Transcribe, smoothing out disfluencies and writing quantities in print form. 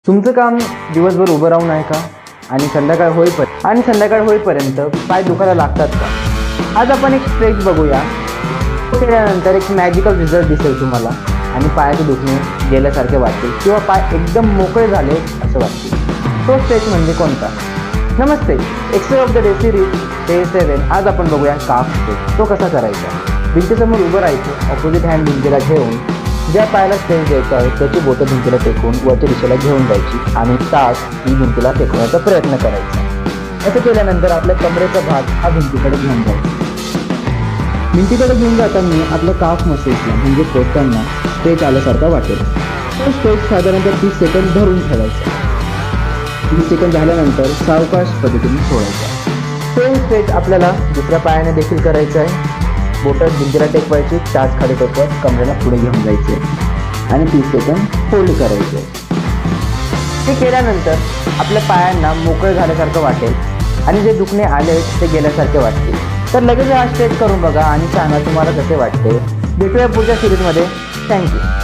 तुमचं काम दिवसभर उभं राहून आहे का? आणि संध्याकाळ होईपर्यंत पाय दुखायला लागतात का? आज आपण एक स्ट्रेच बघूया. केल्यानंतर एक मॅजिकल रिझल्ट दिसेल तुम्हाला आणि पायाचे दुखणे गेल्यासारखे वाटतील किंवा पाय एकदम मोकळे झाले असं वाटतील. तो स्ट्रेच म्हणजे कोणता? नमस्ते, x-ray of the day series day 7. आज आपण बघूया काफ स्ट्रेच. तो कसा करायचा? भिंतीसमोर उभं राहायचं, ऑपोजिट हँड भिंतीला घेऊन ज्या पायाला स्ट्रेच द्यायचा आहे त्याची बोटं भिंतीला टेकवून वरच्या दिशेला घेऊन जायची आणि तास ही भिंतीला टेकवण्याचा प्रयत्न करायचा. असं केल्यानंतर आपल्या कमरेचा भाग हा भिंतीकडे घेऊन जायचा. भिंतीकडे घेऊन जाताना आपल्या काफ मसल्सला म्हणजे पोटांना स्ट्रेच आल्यासारखा वाटेल. तो स्ट्रेच साधारणतः 30 सेकंद धरून ठेवायचा. 30 सेकंद झाल्यानंतर सावकाश पद्धतीने सोडायचा. सेम स्ट्रेच आपल्याला दुसऱ्या पायाने देखील करायचं आहे. बोटं भिंतीला टेकवायची, टाच खाली टेकवत कमरेला पुढे घेऊन जायचे आणि 30 सेकंद होल्ड करायचे. हे केल्यानंतर आपल्या पायांना मोकळे झाल्यासारखं वाटेल आणि जे दुखणे आले ते गेल्यासारखे वाटतील. तर लगेच हा स्ट्रेच करून बघा आणि सांगा तुम्हाला कसे वाटते. भेटूया पुढच्या सिरीजमध्ये. थँक्यू.